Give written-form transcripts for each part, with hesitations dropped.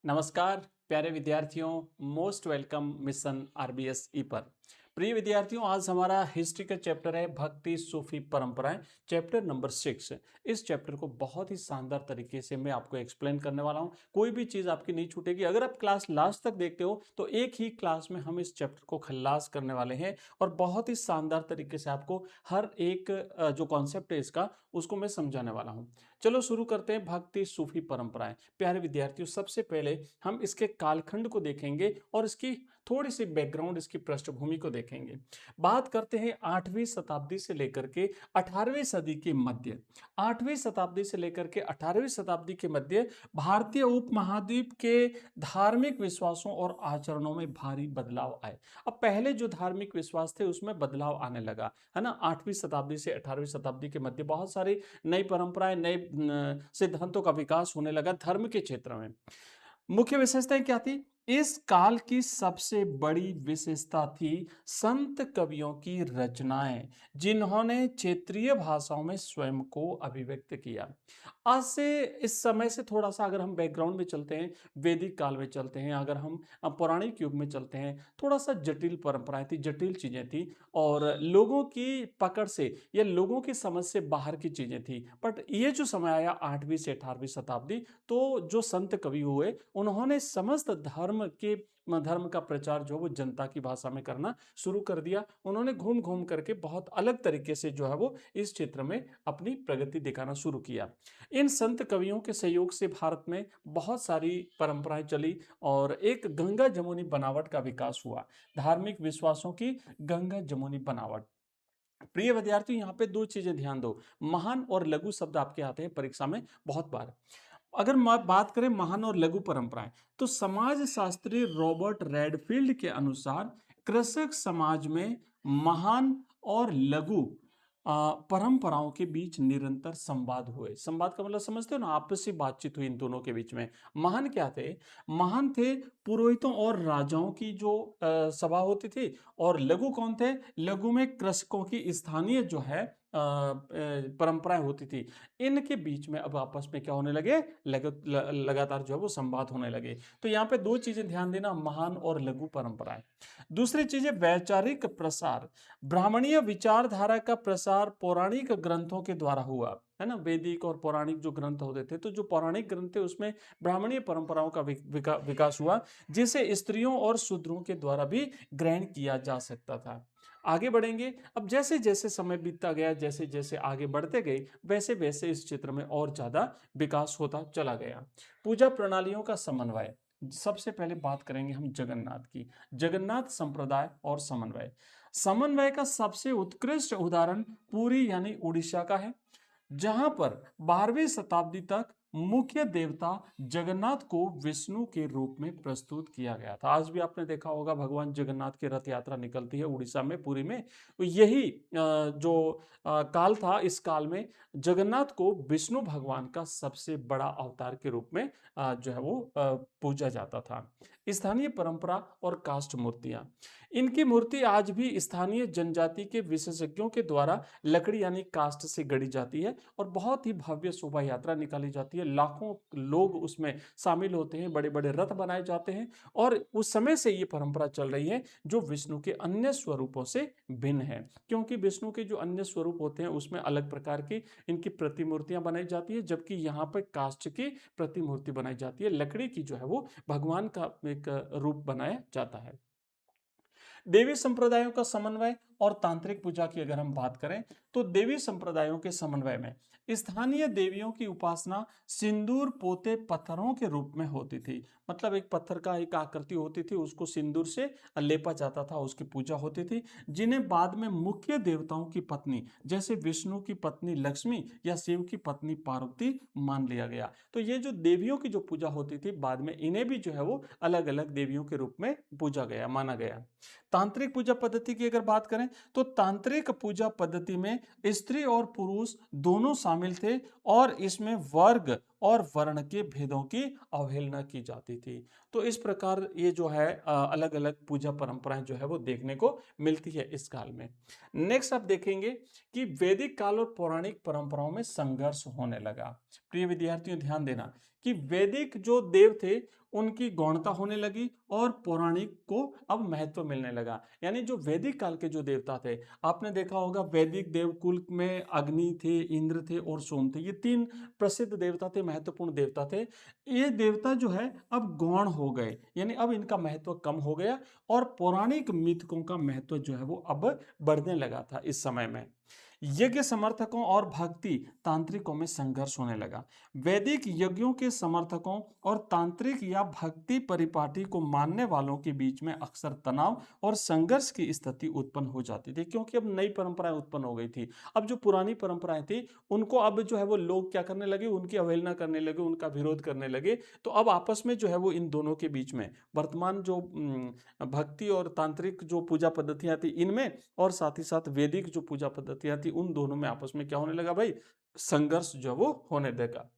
नमस्कार प्यारे विद्यार्थियों, मोस्ट वेलकम मिशन आरबीएस ई पर। प्रिय विद्यार्थियों, आज हमारा हिस्ट्री का चैप्टर है भक्ति सूफी परंपराएं, चैप्टर नंबर 6। इस चैप्टर को बहुत ही शानदार तरीके से मैं आपको एक्सप्लेन करने वाला हूं। कोई भी चीज़ आपकी नहीं छूटेगी। अगर आप क्लास लास्ट तक देखते हो तो एक ही क्लास में हम इस चैप्टर को खल्लास करने वाले हैं और बहुत ही शानदार तरीके से आपको हर एक जो कॉन्सेप्ट है इसका उसको मैं समझाने वाला हूँ। चलो शुरू करते हैं भक्ति सूफी परंपराएं। प्यारे विद्यार्थियों, सबसे पहले हम इसके कालखंड को देखेंगे और इसकी थोड़ी सी बैकग्राउंड, इसकी पृष्ठभूमि को देखेंगे। बात करते हैं 8वीं शताब्दी से लेकर के 18वीं सदी के मध्य। 8वीं शताब्दी से लेकर के 18वीं शताब्दी के मध्य भारतीय उपमहाद्वीप के धार्मिक विश्वासों और आचरणों में भारी बदलाव आए। अब पहले जो धार्मिक विश्वास थे उसमें बदलाव आने लगा, है ना। 8वीं शताब्दी से 18वीं शताब्दी के मध्य बहुत सारी नई परंपराएं, नए सिद्धांतों का विकास होने लगा धर्म के क्षेत्र में। मुख्य विशेषताएं क्या थी? इस काल की सबसे बड़ी विशेषता थी संत कवियों की रचनाएं, जिन्होंने क्षेत्रीय भाषाओं में स्वयं को अभिव्यक्त किया। आज से इस समय से थोड़ा सा अगर हम बैकग्राउंड में चलते हैं, वैदिक काल में चलते हैं, अगर हम पौराणिक युग में चलते हैं, थोड़ा सा जटिल परंपराएं थी, जटिल चीजें थी और लोगों की पकड़ से या लोगों की समझ से बाहर की चीजें थी। बट ये जो समय आया 8वीं से 18वीं शताब्दी, तो जो संत कवि हुए उन्होंने समस्त धर्म का प्रचार जो वो जनता की भाषा में करना शुरू कर दिया। उन्होंने घूम घूम करके बहुत अलग तरीके से जो है वो इस क्षेत्र में अपनी प्रगति दिखाना शुरू किया। इन संत कवियों के सहयोग से भारत में बहुत सारी परंपराएं चली और एक गंगा जमुनी बनावट का विकास हुआ। धार्मिक विश्वासों की गंगा जमुनी बनावट। प्रिय विद्यार्थी, यहाँ पे दो चीजें ध्यान दो। महान और लघु शब्द आपके आते हैं परीक्षा में बहुत बार। अगर बात करें महान और लघु परंपराएं, तो समाज शास्त्री रॉबर्ट रेडफील्ड के अनुसार कृषक समाज में महान और लघु परंपराओं के बीच निरंतर संवाद हुए। संवाद का मतलब समझते हो ना, आपसी बातचीत हुई इन दोनों के बीच में। महान क्या थे? महान थे पुरोहितों और राजाओं की जो सभा होती थी। और लघु कौन थे? लघु में कृषकों की स्थानीय जो है परंपराएं होती थी। इनके बीच में अब आपस में क्या होने लगे? लगातार जो है वो संवाद होने लगे। तो यहाँ पे दो चीजें ध्यान देना, महान और लघु परंपराएं। दूसरी चीज है वैचारिक प्रसार। ब्राह्मणीय विचारधारा का प्रसार पौराणिक ग्रंथों के द्वारा हुआ, है ना। वैदिक और पौराणिक जो ग्रंथ होते थे, तो जो पौराणिक ग्रंथ थे उसमें ब्राह्मणीय परंपराओं का विकास हुआ, जिसे स्त्रियों और शूद्रों के द्वारा भी ग्रहण किया जा सकता था। आगे बढ़ेंगे। अब जैसे जैसे समय बीतता गया, जैसे जैसे आगे बढ़ते गए, वैसे वैसे इस क्षेत्र में और ज्यादा विकास होता चला गया। पूजा प्रणालियों का समन्वय। सबसे पहले बात करेंगे हम जगन्नाथ की। जगन्नाथ संप्रदाय और समन्वय। समन्वय का सबसे उत्कृष्ट उदाहरण पुरी यानी उड़ीसा का है, जहां पर 12वीं शताब्दी तक मुख्य देवता जगन्नाथ को विष्णु के रूप में प्रस्तुत किया गया था। आज भी आपने देखा होगा भगवान जगन्नाथ की रथ यात्रा निकलती है उड़ीसा में, पुरी में। तो यही जो काल था, इस काल में जगन्नाथ को विष्णु भगवान का सबसे बड़ा अवतार के रूप में जो है वो पूजा जाता था। स्थानीय परंपरा और काष्ठ मूर्तियां। इनकी मूर्ति आज भी स्थानीय जनजाति के विशेषज्ञों के द्वारा लकड़ी यानी काष्ठ से गढ़ी जाती है और बहुत ही भव्य शोभा यात्रा निकाली जाती है। लाखों लोग उसमें शामिल होते हैं, बड़े बड़े रथ बनाए जाते हैं और उस समय से ये परंपरा चल रही है, जो विष्णु के अन्य स्वरूपों से भिन्न है। क्योंकि विष्णु के जो अन्य स्वरूप होते हैं उसमें अलग प्रकार की इनकी प्रतिमूर्तियां बनाई जाती है, जबकि यहाँ पर काष्ठ की प्रतिमूर्ति बनाई जाती है। लकड़ी की जो है वो भगवान का एक रूप बनाया जाता है। देवी संप्रदायों का समन्वय और तांत्रिक पूजा की अगर हम बात करें, तो देवी संप्रदायों के समन्वय में स्थानीय देवियों की उपासना सिंदूर पोते पत्थरों के रूप में होती थी। मतलब एक पत्थर का एक आकृति होती थी, उसको सिंदूर से लेपा जाता था, उसकी पूजा होती थी, जिन्हें बाद में मुख्य देवताओं की पत्नी जैसे विष्णु की पत्नी लक्ष्मी या शिव की पत्नी पार्वती मान लिया गया। तो ये जो देवियों की जो पूजा होती थी, बाद में इन्हें भी जो है वो अलग अलग देवियों के रूप में पूजा गया, माना गया। तांत्रिक पूजा पद्धति की अगर बात करें, तो तांत्रिक पूजा पद्धति में स्त्री और पुरुष दोनों शामिल थे और इसमें वर्ग और वर्ण के भेदों की अवहेलना की जाती थी। तो इस प्रकार ये जो है अलग अलग पूजा परंपराएं जो है वो देखने को मिलती है इस काल में। नेक्स्ट आप देखेंगे कि वैदिक काल और पौराणिक परंपराओं में संघर्ष होने लगा। प्रिय विद्यार्थियों ध्यान देना कि वैदिक जो देव थे उनकी गौणता होने लगी और पौराणिक को अब महत्व मिलने लगा। यानी जो वैदिक काल के जो देवता थे, आपने देखा होगा वैदिक देवकुल में अग्नि थे, इंद्र थे और सोम थे। ये तीन प्रसिद्ध देवता थे, महत्वपूर्ण देवता थे। ये देवता जो है अब गौण हो गए, यानी अब इनका महत्व कम हो गया और पौराणिक मिथकों का महत्व जो है वो अब बढ़ने लगा था इस समय में। यज्ञ समर्थकों और भक्ति तांत्रिकों में संघर्ष होने लगा। वैदिक यज्ञों के समर्थकों और तांत्रिक या भक्ति परिपाटी को मानने वालों के बीच में अक्सर तनाव और संघर्ष की स्थिति उत्पन्न हो जाती थी, क्योंकि अब नई परंपराएं उत्पन्न हो गई थी। अब जो पुरानी परंपराएं थी उनको अब जो है वो लोग क्या करने लगे, उनकी अवहेलना करने लगे, उनका विरोध करने लगे। तो अब आपस में जो है वो इन दोनों के बीच में वर्तमान जो भक्ति और तांत्रिक जो पूजा पद्धतियां थी इनमें, और साथ ही साथ वैदिक जो पूजा पद्धतियां थी उन दोनों में आपस में क्या होने लगा भाई, संघर्ष जो वो होने लगा।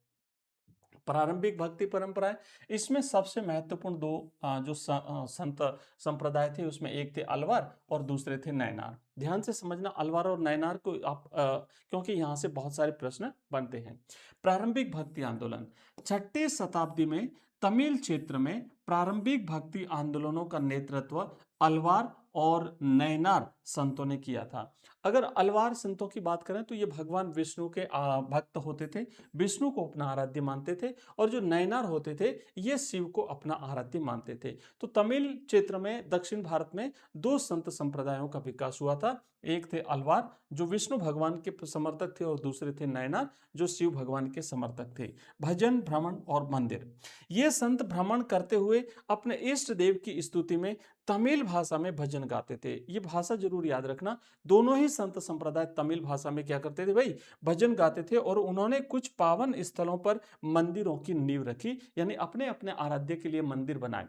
प्रारंभिक भक्ति परंपराएं, इसमें सबसे महत्वपूर्ण दो जो संत संप्रदाय थे उसमें एक थे अलवार और दूसरे थे नयनार। ध्यान से समझना अलवार और नयनार को आप क्योंकि यहां से बहुत सारे प्रश्न बनते हैं। प्रारंभिक भक्ति आंदोलन, 6ठी शताब्दी में तमिल क्षेत्र में प्रारंभिक भक्ति आंदोलनों का नेतृत्व अलवार और नयनार संतों ने किया था। अगर अलवार संतों की बात करें तो ये भगवान विष्णु के भक्त होते थे, विष्णु को अपना आराध्य मानते थे, और जो नयनार होते थे ये शिव को अपना आराध्य मानते थे। तो तमिल क्षेत्र में दक्षिण भारत में दो संत संप्रदायों का विकास हुआ था। एक थे अलवार जो विष्णु भगवान के समर्थक थे और दूसरे थे नयनार जो शिव भगवान के समर्थक थे। भजन, भ्रमण और मंदिर, ये संत भ्रमण करते हुए अपने इष्ट देव की स्तुति में तमिल भाषा में भजन गाते थे। ये भाषा जरूर याद रखना, दोनों ही संत संप्रदाय तमिल भाषा में क्या करते थे भाई, भजन गाते थे। और उन्होंने कुछ पावन स्थलों पर मंदिरों की नींव रखी, यानी अपने अपने आराध्य के लिए मंदिर बनाए।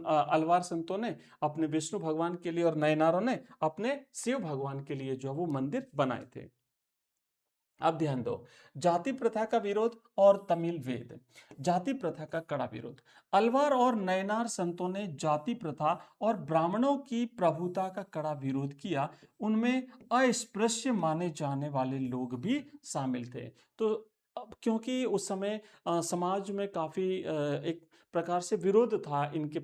अलवार संतों ने अपने विष्णु भगवान के लिए और नयनारों ने अपने शिव भगवान के लिए जो वो मंदिर बनाए थे। अब ध्यान दो, जाति प्रथा का विरोध और तमिल वेद। जाति प्रथा का कड़ा विरोध, अलवार और नयनार संतों ने जाति प्रथा और ब्राह्मणों की प्रभुता का कड़ा विरोध किया। उनमें अस्पृश्य माने जाने वाले लोग भी शामिल थे। तो अब क्योंकि उस समय समाज में काफी एक प्रकार से विरोध था इनके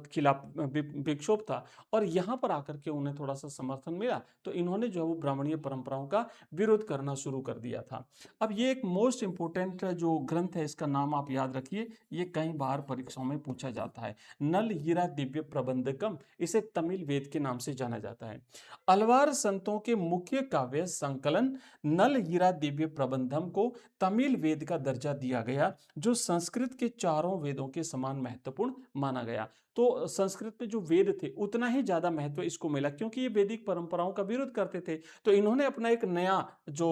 खिलाफ, विक्षोभ था, और यहाँ पर आकर के उन्हें थोड़ा सा समर्थन मिला तो इन्होंने जो है वो ब्राह्मणीय परंपराओं का विरोध करना शुरू कर दिया था। अब ये एक मोस्ट इंपोर्टेंट जो ग्रंथ है इसका नाम आप याद रखिए, ये कई बार परीक्षाओं में पूछा जाता है, नल हीरा दिव्य प्रबंधकम। इसे तमिल वेद के नाम से जाना जाता है। अलवार संतों के मुख्य काव्य संकलन नल हीरा दिव्य प्रबंधम को तमिल वेद का दर्जा दिया गया, जो संस्कृत के चारों वेदों के समान महत्वपूर्ण माना गया। तो संस्कृत में जो वेद थे उतना ही ज्यादा महत्व इसको मिला, क्योंकि ये वैदिक परंपराओं का विरोध करते थे। तो इन्होंने अपना एक नया जो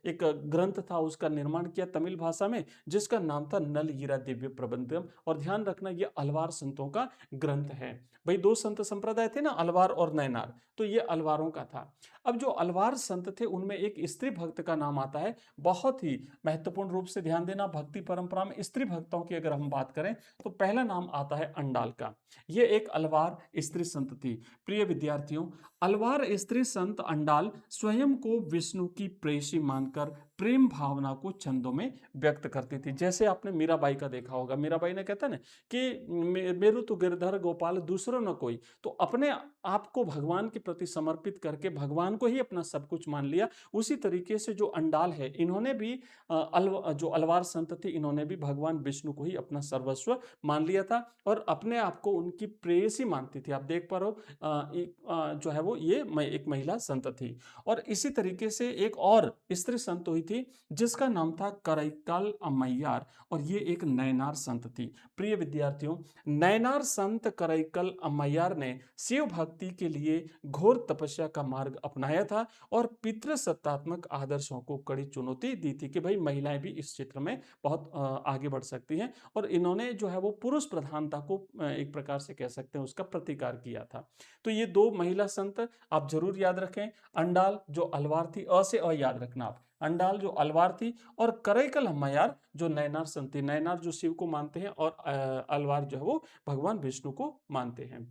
एक ग्रंथ था उसका निर्माण किया तमिल भाषा में, जिसका नाम था नल हीरा दिव्य प्रबंधम। और ध्यान रखना ये अलवार संतों का ग्रंथ है। भाई दो संत संप्रदाय थे ना, अलवार और नयनार, तो ये अलवारों का था। अब जो अलवार संत थे उनमें एक स्त्री भक्त का नाम आता है, बहुत ही महत्वपूर्ण रूप से ध्यान देना। भक्ति परंपरा में स्त्री भक्तों की अगर हम बात करें तो पहला नाम आता है अंडाल का। ये एक अलवार स्त्री संत थी। प्रिय विद्यार्थियों, अलवार स्त्री संत अंडाल स्वयं को विष्णु की प्रेयसी मानकर प्रेम भावना को छंदों में व्यक्त करती थी। जैसे आपने मीराबाई का देखा होगा, मीराबाई ने कहता ना कि मेरु तो गिरधर गोपाल दूसरो न कोई। तो अपने आप को भगवान के प्रति समर्पित करके भगवान को ही अपना सब कुछ मान लिया। उसी तरीके से जो अंडाल है इन्होंने भी जो अलवार संत थे इन्होंने भी भगवान विष्णु को ही अपना सर्वस्व मान लिया था और अपने आप को उनकी प्रेयसी मानती थी। आप देख पा रहे हो जो है वो ये एक महिला संत थी। और इसी तरीके से एक और स्त्री संत हुई थी जिसका नाम था करैक्काल अम्मैयार, और ये एक नयनार संत थी। प्रिय विद्यार्थियों, नयनार संत करैक्काल अम्मैयार ने शिव भक्ति के लिए घोर तपस्या का मार्ग अपनाया था और पितृसत्तात्मक आदर्शों को कड़ी चुनौती दी थी कि भाई महिलाएं भी इस क्षेत्र में बहुत आगे बढ़ सकती हैं। और इन्होंने जो है वो पुरुष प्रधानता को एक प्रकार से कह सकते हैं उसका प्रतिकार किया था। तो ये दो महिला संत आप जरूर याद रखें, अंडाल जो अलवार थी, अ से अ याद रखना आप, अंडाल जो अलवार थी, और करैकल अम्मैयार जो नयनार संत थी। नयनार जो शिव को मानते हैं और अलवार जो है वो भगवान विष्णु को मानते हैं।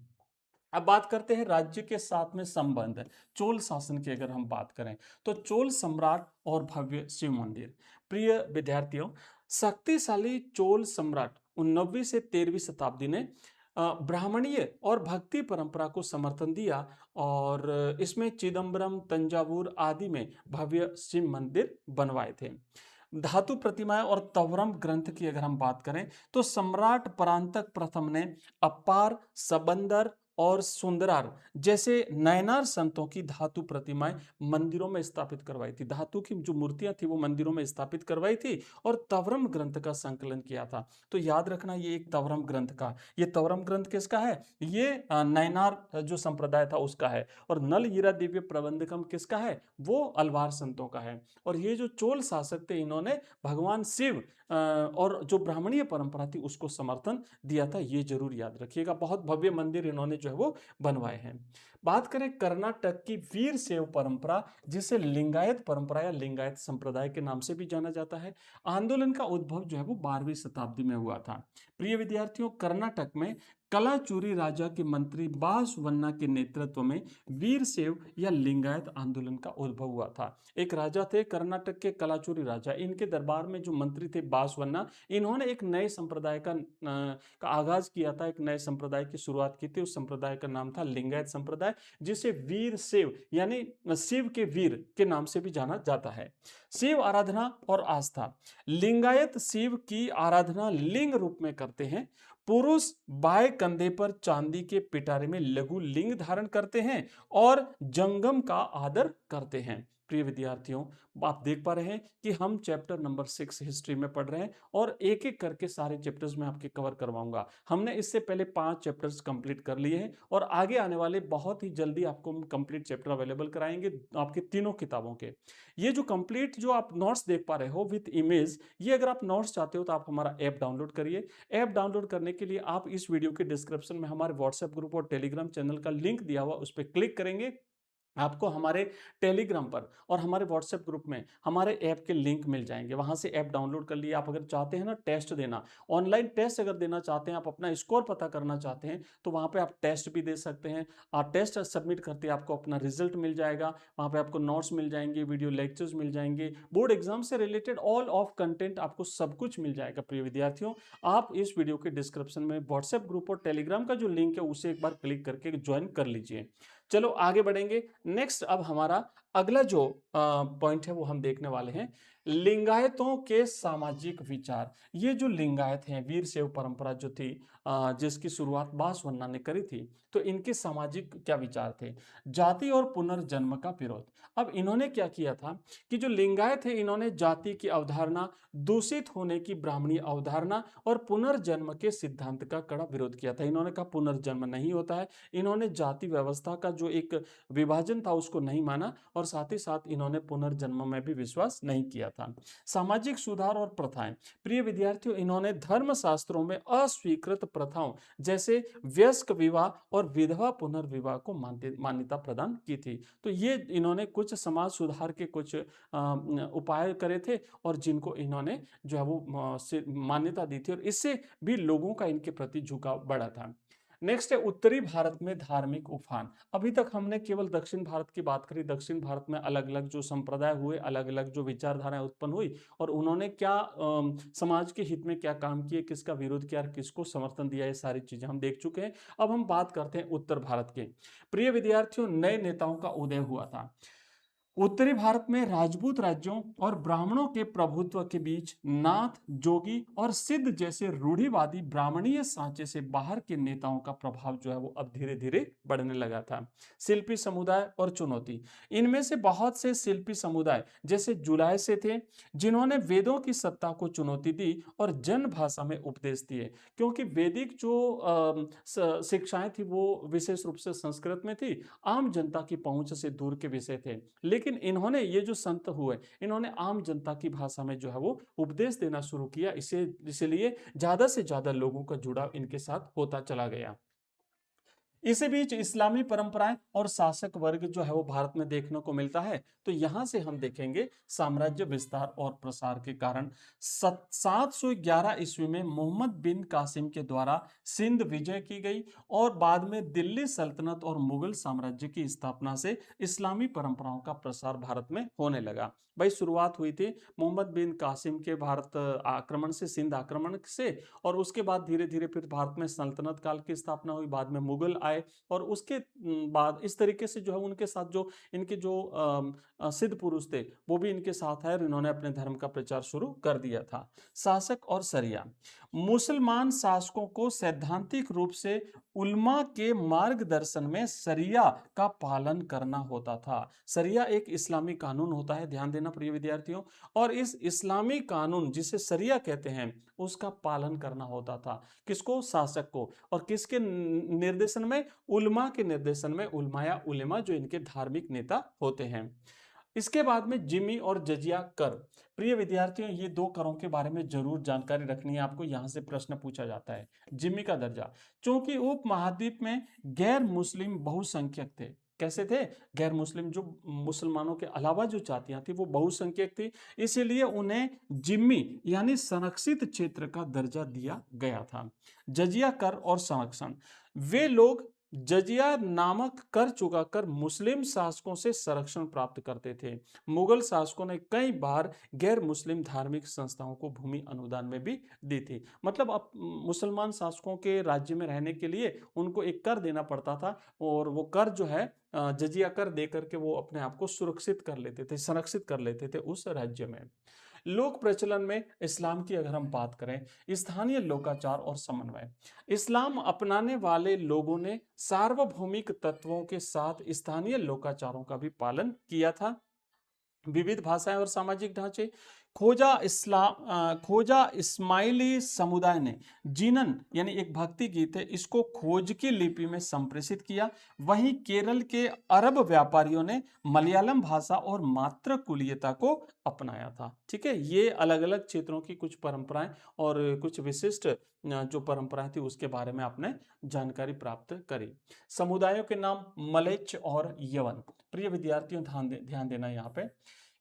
अब बात करते हैं राज्य के साथ में संबंध। चोल शासन की अगर हम बात करें तो चोल सम्राट और भव्य शिव मंदिर। प्रिय विद्यार्थियों, शक्तिशाली चोल सम्राट 9वीं से 13वीं शताब्दी ने ब्राह्मणीय और भक्ति परंपरा को समर्थन दिया और इसमें चिदम्बरम, तंजावुर आदि में भव्य शिव मंदिर बनवाए थे। धातु प्रतिमाएं और तवरम ग्रंथ की अगर हम बात करें तो सम्राट परांतक प्रथम ने अपार, सबंदर और सुंदरार जैसे नयनार संतों की धातु प्रतिमाएं मंदिरों में स्थापित करवाई थी। धातु की जो मूर्तियां थी वो मंदिरों में स्थापित करवाई थी और तवरम ग्रंथ का संकलन किया था। तो याद रखना ये एक तवरम ग्रंथ का, ये तवरम ग्रंथ किसका है? ये नयनार जो संप्रदाय था उसका है। और नल हीरा दिव्य प्रबंधकम किसका है? वो अलवार संतों का है। और ये जो चोल शासक थे इन्होंने भगवान शिव और जो ब्राह्मणीय परंपरा थी उसको समर्थन दिया था, ये जरूर याद रखिएगा। बहुत भव्य मंदिर इन्होंने जो है वो बनवाए हैं। बात करें कर्नाटक की वीर शैव परंपरा, जिसे लिंगायत परंपरा या लिंगायत संप्रदाय के नाम से भी जाना जाता है। आंदोलन का उद्भव जो है वो 12वीं शताब्दी में हुआ था। प्रिय विद्यार्थियों, कर्नाटक में कलाचुरी राजा के मंत्री बासवन्ना के नेतृत्व में वीर शैव या लिंगायत आंदोलन का उद्भव हुआ था। एक राजा थे कर्नाटक के, कलाचुरी राजा, इनके दरबार में जो मंत्री थे बासवन्ना, इन्होंने एक नए संप्रदाय का आगाज किया था, एक नए संप्रदाय की शुरुआत की थी। उस संप्रदाय का नाम था लिंगायत संप्रदाय, जिसे वीर शैव यानी शिव के वीर के नाम से भी जाना जाता है। शिव आराधना और आस्था, लिंगायत शिव की आराधना लिंग रूप में करते हैं। पुरुष बाएं कंधे पर चांदी के पिटारे में लघु लिंग धारण करते हैं और जंगम का आदर करते हैं। प्रिय विद्यार्थियों, आप देख पा रहे हैं कि हम चैप्टर नंबर 6 हिस्ट्री में पढ़ रहे हैं और एक एक करके सारे चैप्टर्स में आपके कवर करवाऊंगा। हमने इससे पहले 5 चैप्टर्स कंप्लीट कर लिए हैं और आगे आने वाले बहुत ही जल्दी आपको हम कंप्लीट चैप्टर अवेलेबल कराएंगे आपके तीनों किताबों के। ये जो कंप्लीट जो आप नोट्स देख पा रहे हो विथ इमेज, ये अगर आप नोट्स चाहते हो तो आप हमारा ऐप डाउनलोड करिए। ऐप डाउनलोड करने के लिए आप इस वीडियो के डिस्क्रिप्शन में हमारे व्हाट्सएप ग्रुप और टेलीग्राम चैनल का लिंक दिया हुआ, उस पर क्लिक करेंगे, आपको हमारे टेलीग्राम पर और हमारे व्हाट्सएप ग्रुप में हमारे ऐप के लिंक मिल जाएंगे। वहां से ऐप डाउनलोड कर लिए। आप अगर चाहते हैं ना टेस्ट देना, ऑनलाइन टेस्ट अगर देना चाहते हैं, आप अपना स्कोर पता करना चाहते हैं, तो वहां पे आप टेस्ट भी दे सकते हैं। आप टेस्ट सबमिट करते हैं, आपको अपना रिजल्ट मिल जाएगा। वहां पे आपको नोट्स मिल जाएंगे, वीडियो लेक्चर्स मिल जाएंगे, बोर्ड एग्जाम से रिलेटेड ऑल ऑफ कंटेंट आपको सब कुछ मिल जाएगा। प्रिय विद्यार्थियों, आप इस वीडियो के डिस्क्रिप्शन में व्हाट्सएप ग्रुप और टेलीग्राम का जो लिंक है उसे एक बार क्लिक करके ज्वाइन कर लीजिए। चलो आगे बढ़ेंगे। नेक्स्ट अब हमारा अगला जो पॉइंट है वो हम देखने वाले हैं, लिंगायतों के सामाजिक विचार। ये जो लिंगायत हैं, वीर शैव परंपरा जो थी जिसकी शुरुआत बासवन्ना ने करी थी, तो इनके सामाजिक क्या विचार थे? जाति और पुनर्जन्म का विरोध। अब इन्होंने क्या किया था कि जो लिंगायत है इन्होंने जाति की अवधारणा, दूषित होने की ब्राह्मणी अवधारणा और पुनर्जन्म के सिद्धांत का कड़ा विरोध किया था। इन्होंने कहा पुनर्जन्म नहीं होता है। इन्होंने जाति व्यवस्था का जो एक विभाजन था उसको नहीं माना और साथ ही साथ इन्होंने पुनर्जन्म में भी विश्वास नहीं किया था। सामाजिक सुधार और प्रथाएं, प्रिय विद्यार्थियों, इन्होंने धर्म शास्त्रों में अस्वीकृत प्रथाओं जैसे वयस्क विवाह और विधवा पुनर्विवाह को मान्यता प्रदान की थी। तो ये इन्होंने कुछ समाज सुधार के कुछ उपाय करे थे और जिनको इन्होंने जो है वो मान्यता दी थी और इससे भी लोगों का इनके प्रति झुकाव बढ़ा था। नेक्स्ट है उत्तरी भारत में धार्मिक उफान। अभी तक हमने केवल दक्षिण भारत की बात करी। दक्षिण भारत में अलग अलग जो संप्रदाय हुए, अलग अलग जो विचारधाराएं उत्पन्न हुई और उन्होंने क्या समाज के हित में क्या काम किए, किसका विरोध किया, किसको समर्थन दिया, ये सारी चीजें हम देख चुके हैं। अब हम बात करते हैं उत्तर भारत के। प्रिय विद्यार्थियों, नए नेताओं का उदय हुआ था। उत्तरी भारत में राजपूत राज्यों और ब्राह्मणों के प्रभुत्व के बीच नाथ, जोगी और सिद्ध जैसे रूढ़िवादी ब्राह्मणीय सांचे से बाहर के नेताओं का प्रभाव जो है वो अब धीरे धीरे बढ़ने लगा था। शिल्पी समुदाय और चुनौती, इनमें से बहुत से शिल्पी समुदाय जैसे जुलाय से थे जिन्होंने वेदों की सत्ता को चुनौती दी और जन भाषा में उपदेश दिए, क्योंकि वैदिक जो शिक्षाएं थी वो विशेष रूप से संस्कृत में थी, आम जनता की पहुंच से दूर के विषय थे। लेकिन इन्होंने, ये जो संत हुए, इन्होंने आम जनता की भाषा में जो है वो उपदेश देना शुरू किया। इसलिए ज्यादा से ज्यादा लोगों का जुड़ाव इनके साथ होता चला गया। इसी बीच इस्लामी परंपराएं और शासक वर्ग जो है वो भारत में देखने को मिलता है। तो यहां से हम देखेंगे साम्राज्य विस्तार और प्रसार के कारण 711 ईस्वी में मोहम्मद बिन कासिम के द्वारा सिंध विजय की गई और बाद में दिल्ली सल्तनत और मुगल साम्राज्य की स्थापना से इस्लामी परंपराओं का प्रसार भारत में होने लगा। भाई शुरुआत हुई थी मोहम्मद बिन कासिम के भारत आक्रमण से, सिंध आक्रमण से, और उसके बाद धीरे धीरे फिर भारत में सल्तनत काल की स्थापना हुई, बाद में मुगल आए और उसके बाद इस तरीके से जो है उनके साथ जो इनके जो सिद्ध पुरुष थे वो भी इनके साथ आए और इन्होंने अपने धर्म का प्रचार शुरू कर दिया था। शासक और शरिया। मुसलमान शासकों को सैद्धांतिक रूप से उल्मा के मार्गदर्शन में शरिया का पालन करना होता था। शरिया एक इस्लामी कानून होता है, ध्यान देना प्रिय विद्यार्थियों, और इस इस्लामी कानून जिसे शरिया कहते हैं उसका पालन करना होता था। किसको? शासक को। और किसके निर्देशन में? उल्मा के निर्देशन में, उल्मा या उलेमा जो इनके धार्मिक नेता होते हैं। इसके बाद में जिमी और जजिया कर। प्रिय विद्यार्थियों, ये दो करों के बारे में जरूर जानकारी रखनी है आपको, यहां से प्रश्न पूछा जाता है। जिमी का दर्जा, क्योंकि उपमहाद्वीप में गैर मुस्लिम बहुसंख्यक थे। कैसे थे? गैर मुस्लिम, जो मुसलमानों के अलावा जो जातियां थी वो बहुसंख्यक थी, इसीलिए उन्हें जिम्मी यानी संरक्षित क्षेत्र का दर्जा दिया गया था। जजिया कर और संरक्षण। वे लोग जजिया नामक कर चुकाकर मुस्लिम शासकों से संरक्षण प्राप्त करते थे। मुगल शासकों ने कई बार गैर मुस्लिम धार्मिक संस्थाओं को भूमि अनुदान में भी दी थी। मतलब अब मुसलमान शासकों के राज्य में रहने के लिए उनको एक कर देना पड़ता था और वो कर जो है जजिया कर दे करके वो अपने आप को सुरक्षित कर लेते थे, संरक्षित कर लेते थे उस राज्य में। लोक प्रचलन में इस्लाम की अगर हम बात करें, स्थानीय लोकाचार और समन्वय। इस्लाम अपनाने वाले लोगों ने सार्वभौमिक तत्वों के साथ स्थानीय लोकाचारों का भी पालन किया था। विविध भाषाएं और सामाजिक ढांचे। खोजा इस्माइली समुदाय ने जीनन यानी एक भक्ति गीत है, इसको खोज की लिपि में संप्रेषित किया। वहीं केरल के अरब व्यापारियों ने मलयालम भाषा और मातृकुलीयता को अपनाया था। ठीक है, ये अलग अलग क्षेत्रों की कुछ परंपराएं और कुछ विशिष्ट जो परंपराएं थी उसके बारे में आपने जानकारी प्राप्त करी। समुदायों के नाम मलेच्छ और यवन। प्रिय विद्यार्थियों, ध्यान देना यहाँ पे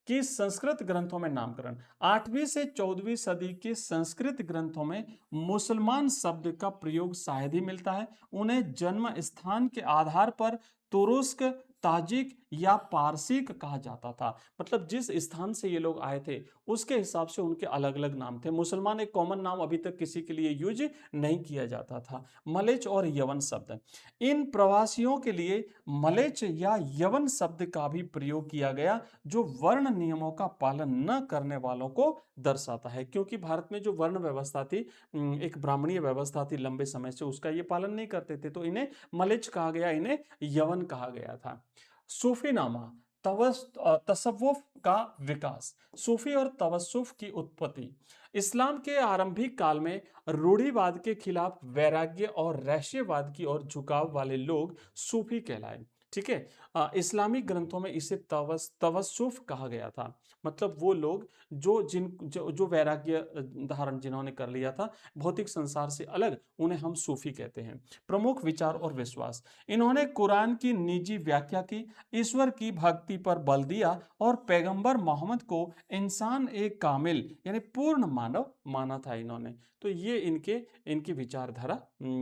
कि संस्कृत ग्रंथों में नामकरण। 8वीं से 14वीं सदी के संस्कृत ग्रंथों में मुसलमान शब्द का प्रयोग शायद ही मिलता है। उन्हें जन्म स्थान के आधार पर तुरुस्क, ताजिक या पारसीक कहा जाता था। मतलब जिस स्थान से ये लोग आए थे उसके हिसाब से उनके अलग अलग नाम थे। मुसलमान एक कॉमन नाम अभी तक किसी के लिए यूज नहीं किया जाता था। मलेच्छ और यवन शब्द, इन प्रवासियों के लिए मलेच्छ या यवन शब्द का भी प्रयोग किया गया, जो वर्ण नियमों का पालन न करने वालों को दर्शाता है। क्योंकि भारत में जो वर्ण व्यवस्था थी, एक ब्राह्मणीय व्यवस्था थी लंबे समय से, उसका ये पालन नहीं करते थे, तो इन्हें मलेच्छ कहा गया, इन्हें यवन कहा गया था। सूफीनामा, तसव्वुफ का विकास। सूफी और तवस्सुफ की उत्पत्ति। इस्लाम के आरंभिक काल में रूढ़िवाद के खिलाफ वैराग्य और रहस्यवाद की ओर झुकाव वाले लोग सूफी कहलाए। ठीक है, इस्लामिक ग्रंथों में इसे तवस्सुफ कहा गया था। मतलब वो लोग जो वैराग्य धारण जिन्होंने कर लिया था भौतिक संसार से अलग, उन्हें हम सूफी कहते हैं। प्रमुख विचार और विश्वास। इन्होंने कुरान की निजी व्याख्या की, ईश्वर की भक्ति पर बल दिया और पैगंबर मोहम्मद को इंसान एक कामिल यानी पूर्ण मानव माना था इन्होंने। तो ये इनकी विचारधारा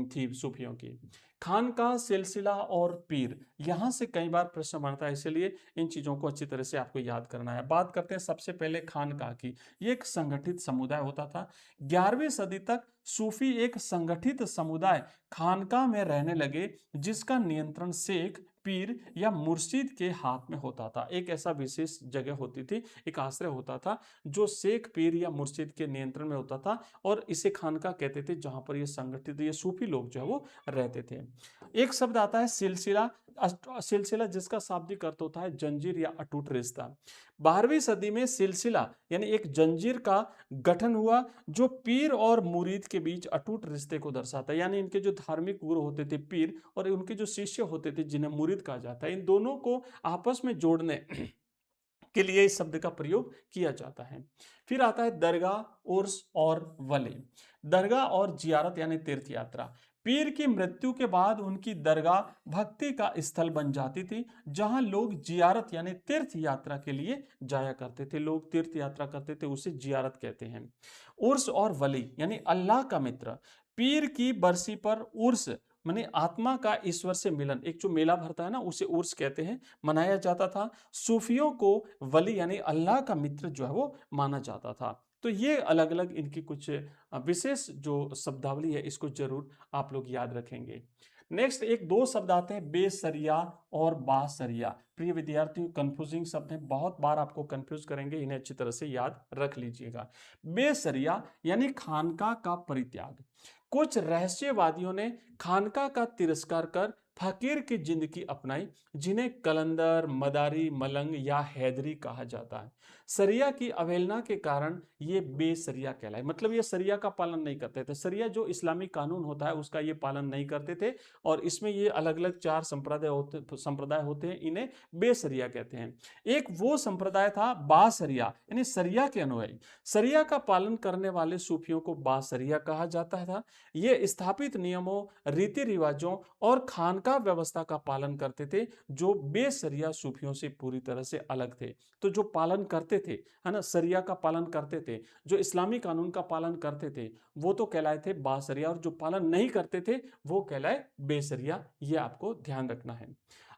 थी सूफियों की। खानका, सिलसिला और पीर, यहां से कई बार प्रश्न बनता है, इसलिए इन चीजों को अच्छी तरह से आपको याद करना है। बात करते हैं सबसे पहले खानका की। ये एक संगठित समुदाय होता था। 11वीं सदी तक सूफी एक संगठित समुदाय खानका में रहने लगे, जिसका नियंत्रण शेख, पीर या मुर्शिद के हाथ में होता था। एक ऐसा विशेष जगह होती थी, एक आश्रय होता था जो शेख, पीर या मुर्शिद के नियंत्रण में होता था, और इसे खानका कहते थे, जहां पर ये संगठित ये सूफी लोग जो है वो रहते थे। एक शब्द आता है सिलसिला। सिलसिला जिसका शाब्दिक अर्थ होता है जंजीर या अटूट रिश्ता। 12वीं सदी में सिलसिला यानी एक जंजीर का गठन हुआ, जो पीर और मुरीद के बीच अटूट रिश्ते को दर्शाता है। यानी इनके जो धार्मिक गुरु होते थे पीर, और उनके जो शिष्य होते थे जिन्हें मुरीद कहा जाता है, इन दोनों को आपस में जोड़ने के लिए इस शब्द का प्रयोग किया जाता है। फिर आता है दरगाह, उर्स और वली। दरगाह और जियारत यानी तीर्थ यात्रा। पीर की मृत्यु के बाद उनकी दरगाह भक्ति का स्थल बन जाती थी, जहां लोग जियारत यानी तीर्थ यात्रा के लिए जाया करते थे। लोग तीर्थ यात्रा करते थे, उसे जियारत कहते हैं। उर्स और वली यानी अल्लाह का मित्र। पीर की बरसी पर उर्स माने आत्मा का ईश्वर से मिलन, एक जो मेला भरता है ना, उसे उर्स कहते हैं, मनाया जाता था। सूफियों को वली यानी अल्लाह का मित्र जो है वो माना जाता था। तो ये अलग अलग इनकी कुछ विशेष जो शब्दावली है, इसको जरूर आप लोग याद रखेंगे। नेक्स्ट एक दो शब्द आते हैं, बेसरिया और बासरिया। प्रिय विद्यार्थियों, कंफ्यूजिंग शब्द हैं, बहुत बार आपको कंफ्यूज करेंगे, इन्हें अच्छी तरह से याद रख लीजिएगा। बेसरिया यानी खानका का परित्याग। कुछ रहस्यवादियों ने खानका का तिरस्कार कर फकीर की जिंदगी अपनाई, जिन्हें कलंदर, मदारी, मलंग या हैदरी कहा जाता है। सरिया की अवहेलना के कारण ये बेसरिया कहलाए, मतलब ये सरिया का पालन नहीं करते थे। सरिया जो इस्लामिक कानून होता है उसका ये पालन नहीं करते थे, और इसमें ये अलग अलग चार संप्रदाय होते हैं, इन्हें बेसरिया कहते हैं। एक वो संप्रदाय था बासरिया यानी सरिया के अनुयायी। सरिया का पालन करने वाले सूफियों को बासरिया कहा जाता था। ये स्थापित नियमों, रीति रिवाजों और खानका व्यवस्था का पालन करते थे, जो बेसरिया सूफियों से पूरी तरह से अलग थे। तो जो पालन करते थे, है ना, सरिया का पालन करते थे, जो इस्लामी कानून का पालन करते थे, वो तो कहलाए थे बासरिया, और जो पालन नहीं करते थे वो कहलाए बेसरिया। ये आपको ध्यान रखना है।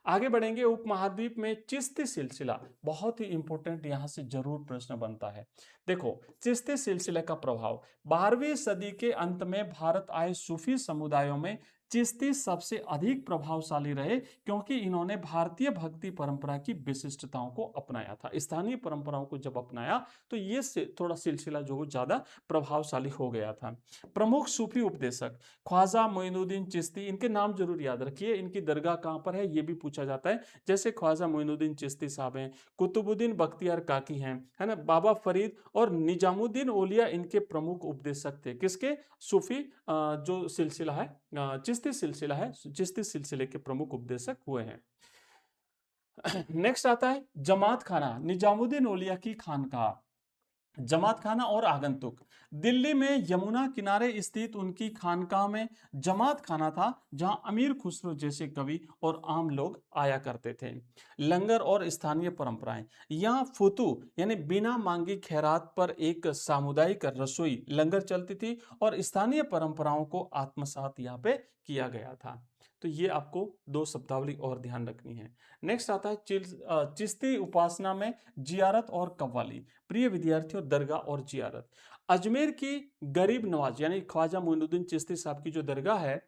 आगे बढ़ेंगे। उपमहाद्वीप में चिश्ती सिलसिला बहुत ही इंपॉर्टेंट, यहां से जरूर प्रश्न बनता है। देखो, चिश्ती सिलसिले का प्रभाव 12वीं सदी के अंत में भारत आए सूफी समुदायों में चिश्ती सबसे अधिक प्रभावशाली रहे, क्योंकि इन्होंने भारतीय भक्ति परंपरा की विशिष्टताओं को अपनाया था। स्थानीय परंपराओं को जब अपनाया तो ये थोड़ा सिलसिला जो ज्यादा प्रभावशाली हो गया था। प्रमुख सूफी उपदेशक ख्वाजा मोइनुद्दीन चिश्ती, इनके नाम जरूर याद रखिए। इनकी दरगाह कहाँ पर है ये भी पूछा जाता है। जैसे ख्वाजा मोइनुद्दीन चिश्ती साहब हैं, कुतुबुद्दीन बख्तियार काकी हैं, है ना, बाबा फरीद और निजामुद्दीन औलिया इनके प्रमुख उपदेशक थे। किसके? सूफी जो सिलसिला है, चिश्ती सिलसिला है, चिश्ती सिलसिले के प्रमुख उपदेशक हुए हैं। नेक्स्ट आता है जमात खाना, निजामुद्दीन औलिया की खानका। जमात खाना और आगंतुक। दिल्ली में यमुना किनारे स्थित उनकी खानकाह में जमात खाना था, जहां अमीर खुसरो जैसे कवि और आम लोग आया करते थे। लंगर और स्थानीय परंपराएं। यहाँ फुतू यानी बिना मांगी खैरात पर एक सामुदायिक रसोई लंगर चलती थी, और स्थानीय परंपराओं को आत्मसात यहाँ पे किया गया था। तो ये आपको दो शब्दावली और ध्यान रखनी है। नेक्स्ट आता है चिश्ती उपासना में जियारत और कव्वाली। प्रिय विद्यार्थियों, दरगाह और जियारत। अजमेर की गरीब नवाज यानी ख्वाजा मोइनुद्दीन चिश्ती साहब की जो दरगाह है,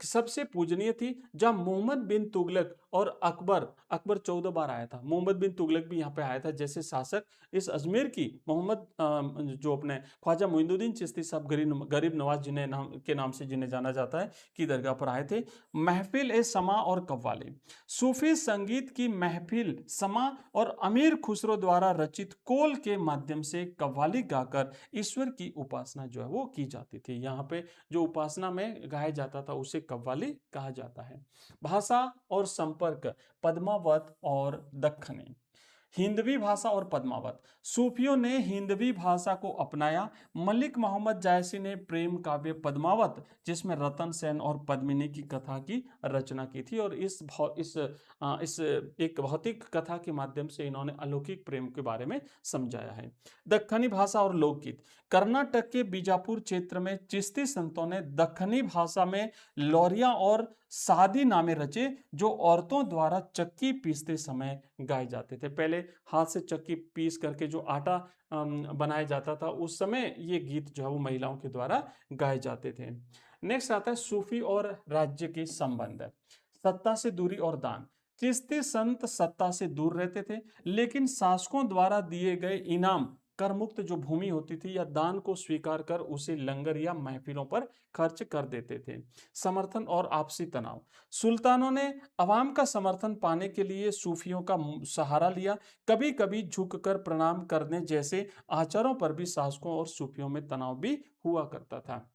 सबसे पूजनीय थी, जहां मोहम्मद बिन तुगलक और अकबर 14 बार आया था। मोहम्मद बिन तुगलक भी यहाँ पे आया था जैसे शासक। इस अजमेर की जो अपने ख्वाजा मोइनुद्दीन चिश्ती साहब गरीब नवाज जिन्हें जाना जाता है, की दरगाह पर आए थे। महफिल ए समा और कव्वाली। सूफी संगीत की महफिल समा और अमीर खुसरो द्वारा रचित कोल के माध्यम से कव्वाली गाकर ईश्वर की उपासना जो है वो की जाती थी। यहाँ पे जो उपासना में गाया जाता था उसे कव्वाली कहा जाता है। भाषा और संपर्क, पद्मावत और दक्खनी। हिंदवी भाषा और पद्मावत। सूफियों ने हिंदवी भाषा को अपनाया। मलिक मोहम्मद जायसी ने प्रेम काव्य पद्मावत, जिसमें रतन सेन और पद्मिनी की कथा की रचना की थी, और इस एक भौतिक कथा के माध्यम से इन्होंने अलौकिक प्रेम के बारे में समझाया है। दक्खनी भाषा और लोकगीत। कर्नाटक के बीजापुर क्षेत्र में चिश्ती संतों ने दक्खनी भाषा में लोरियां और सादी नामे रचे, जो औरतों द्वारा चक्की पीसते समय गाए जाते थे। पहले हाथ से चक्की पीस करके जो आटा बनाया जाता था, उस समय ये गीत जो है वो महिलाओं के द्वारा गाए जाते थे। नेक्स्ट आता है सूफी और राज्य के संबंध, सत्ता से दूरी और दान। चिश्ती संत सत्ता से दूर रहते थे, लेकिन शासकों द्वारा दिए गए इनाम, कर मुक्त जो भूमि होती थी या दान को स्वीकार कर उसे लंगर या महफिलों पर खर्च कर देते थे। समर्थन और आपसी तनाव। सुल्तानों ने अवाम का समर्थन पाने के लिए सूफियों का सहारा लिया। कभी कभी झुककर प्रणाम करने जैसे आचारों पर भी शासकों और सूफियों में तनाव भी हुआ करता था।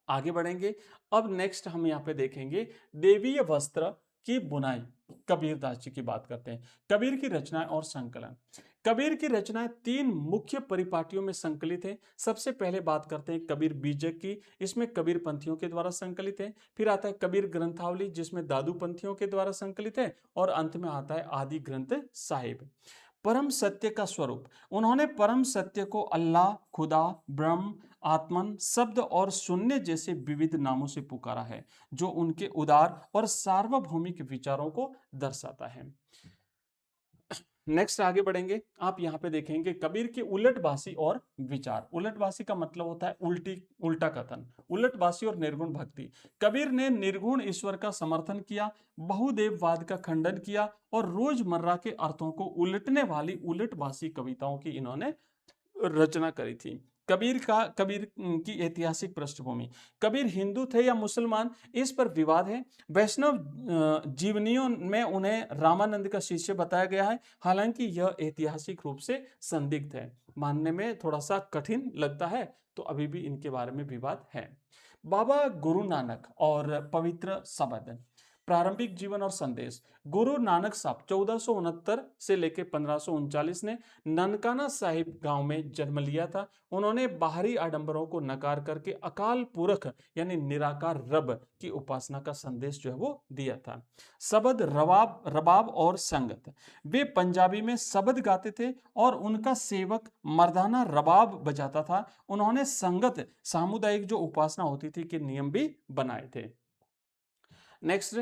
आगे बढ़ेंगे। अब नेक्स्ट हम यहाँ पे देखेंगे देवीय वस्त्र की बुनाई। कबीर दास जी की बात करते हैं। कबीर की रचनाएं और संकलन। कबीर की रचनाएं 3 मुख्य परिपाटियों में संकलित है। सबसे पहले बात करते हैं कबीर बीजक की, इसमें कबीर पंथियों के द्वारा संकलित है। फिर आता है कबीर ग्रंथावली, जिसमें दादू पंथियों के द्वारा संकलित है। और अंत में आता है आदि ग्रंथ साहिब। परम सत्य का स्वरूप, उन्होंने परम सत्य को अल्लाह, खुदा, ब्रह्म, आत्मन, शब्द और शून्य जैसे विविध नामों से पुकारा है, जो उनके उदार और सार्वभौमिक विचारों को दर्शाता है। नेक्स्ट आगे बढ़ेंगे, आप यहाँ पे देखेंगे कबीर के उलटबासी और विचार। उलटबासी का मतलब होता है उल्टा कथन। उलटबासी और निर्गुण भक्ति, कबीर ने निर्गुण ईश्वर का समर्थन किया, बहुदेववाद का खंडन किया और रोजमर्रा के अर्थों को उलटने वाली उलटबासी कविताओं की इन्होंने रचना करी थी। कबीर की ऐतिहासिक पृष्ठभूमि, कबीर हिंदू थे या मुसलमान, इस पर विवाद है। वैष्णव जीवनियों में उन्हें रामानंद का शिष्य बताया गया है, हालांकि यह ऐतिहासिक रूप से संदिग्ध है, मानने में थोड़ा सा कठिन लगता है, तो अभी भी इनके बारे में विवाद है। बाबा गुरु नानक और पवित्र शबद, प्रारंभिक जीवन और संदेश। गुरु नानक साहब 1469 से लेकर 1539 ने ननकाना साहिब गांव में जन्म लिया था। उन्होंने बाहरी आडंबरों को नकार करके अकाल पुरख यानी निराकार रब की उपासना का संदेश जो है वो दिया था। शबद, रबाब और संगत, वे पंजाबी में शबद गाते थे और उनका सेवक मर्दाना रबाब बजाता था। उन्होंने संगत, सामुदायिक जो उपासना होती थी, के नियम भी बनाए थे। नेक्स्ट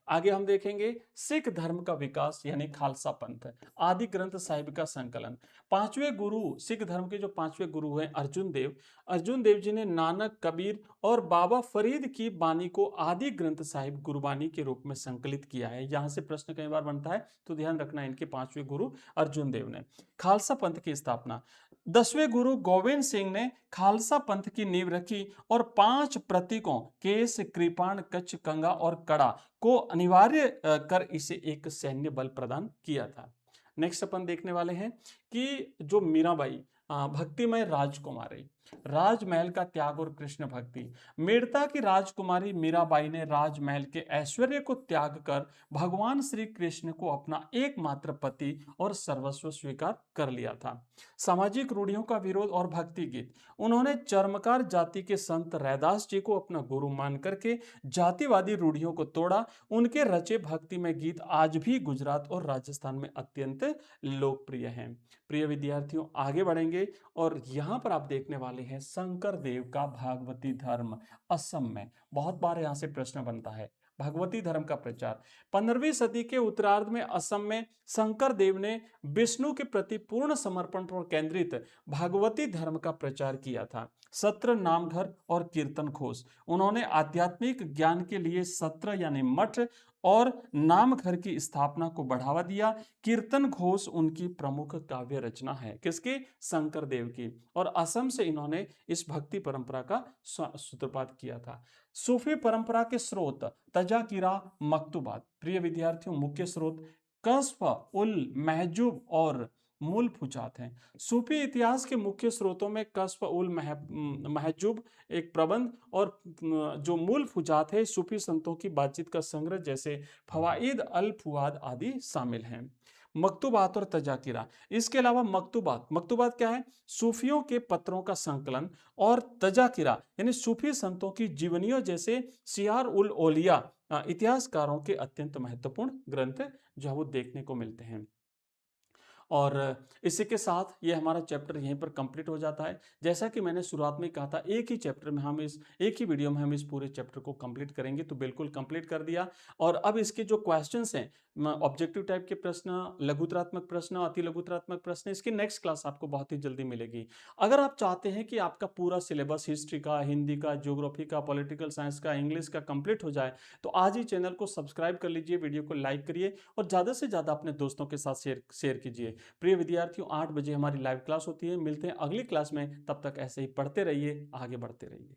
आगे हम देखेंगे सिख धर्म का विकास यानी खालसा पंथ, आदि ग्रंथ साहिब का संकलन। पांचवें गुरु, सिख धर्म के जो पांचवें गुरु हैं अर्जुन देव जी ने नानक, कबीर और बाबा फरीद की बानी को आदि ग्रंथ साहिब गुरबानी के रूप में संकलित किया है। यहां से प्रश्न कई बार बनता है, तो ध्यान रखना, इनके पांचवें गुरु अर्जुन देव ने। खालसा पंथ की स्थापना, 10वें गुरु गोविंद सिंह ने खालसा पंथ की नींव रखी और 5 प्रतीकों केस, कृपाण, कच्छ, कंगा और कड़ा को अनिवार्य कर इसे एक सैन्य बल प्रदान किया था। नेक्स्ट अपन देखने वाले हैं कि जो मीराबाई भक्तिमय राजकुमारी, राजमहल का त्याग और कृष्ण भक्ति। मेड़ता की राजकुमारी मीराबाई ने राजमहल के ऐश्वर्य को त्याग कर भगवान श्री कृष्ण को अपना एकमात्र पति और सर्वस्व स्वीकार कर लिया था। सामाजिक रूढ़ियों का विरोध और भक्ति गीत, उन्होंने चर्मकार जाति के संत रैदास जी को अपना गुरु मान करके जातिवादी रूढ़ियों को तोड़ा। उनके रचे भक्तिमय गीत आज भी गुजरात और राजस्थान में अत्यंत लोकप्रिय हैं। प्रिय विद्यार्थियों, आगे बढ़ेंगे और यहाँ पर आप देखने वाले हैं शंकर देव का भागवती धर्म असम में। बहुत बार यहाँ से प्रश्न बनता है, भगवती धर्म का प्रचार। 15वीं सदी के उत्तरार्ध में असम में शंकर देव ने विष्णु के प्रति पूर्ण समर्पण पर केंद्रित भागवती धर्म का प्रचार किया था। सत्र, नामघर और कीर्तन घोष, उन्होंने आध्यात्मिक ज्ञान के लिए सत्र यानी मठ और नामघर की स्थापना को बढ़ावा दिया। कीर्तन घोष उनकी प्रमुख काव्य रचना है, किसकी? शंकर देव की। और असम से इन्होंने इस भक्ति परंपरा का सूत्रपात किया था। सूफी परंपरा के स्रोत तजाकिरा, मकतूबात। प्रिय विद्यार्थियों, मुख्य स्रोत कश्फ उल महजूब और मूल फुजात हैं। सूफी इतिहास के मुख्य स्रोतों में कश्फ उल महजूब एक प्रबंध और जो मूल फुजात है सूफी संतों की बातचीत का संग्रह जैसे फवाइद अल फुआद आदि शामिल हैं। मकतूबात और तजाकिरा, इसके अलावा मकतूबात क्या है? सूफियों के पत्रों का संकलन। और तजाकिरा यानी सूफी संतों की जीवनियों जैसे सियार उल औलिया इतिहासकारों के अत्यंत महत्वपूर्ण ग्रंथ जो वो देखने को मिलते हैं। और इसी के साथ ये हमारा चैप्टर यहीं पर कंप्लीट हो जाता है। जैसा कि मैंने शुरुआत में कहा था, एक ही वीडियो में हम इस पूरे चैप्टर को कंप्लीट करेंगे, तो बिल्कुल कंप्लीट कर दिया। और अब इसके जो क्वेश्चंस हैं, ऑब्जेक्टिव टाइप के प्रश्न, लघुतरात्मक प्रश्न, अति लघुतरात्मक प्रश्न, इसकी नेक्स्ट क्लास आपको बहुत ही जल्दी मिलेगी। अगर आप चाहते हैं कि आपका पूरा सिलेबस हिस्ट्री का, हिंदी का, ज्योग्राफी का, पॉलिटिकल साइंस का, इंग्लिश का कंप्लीट हो जाए, तो आज ही चैनल को सब्सक्राइब कर लीजिए, वीडियो को लाइक करिए और ज़्यादा से ज़्यादा अपने दोस्तों के साथ शेयर कीजिए। प्रिय विद्यार्थियों, 8 बजे हमारी लाइव क्लास होती है। मिलते हैं अगली क्लास में, तब तक ऐसे ही पढ़ते रहिए, आगे बढ़ते रहिए।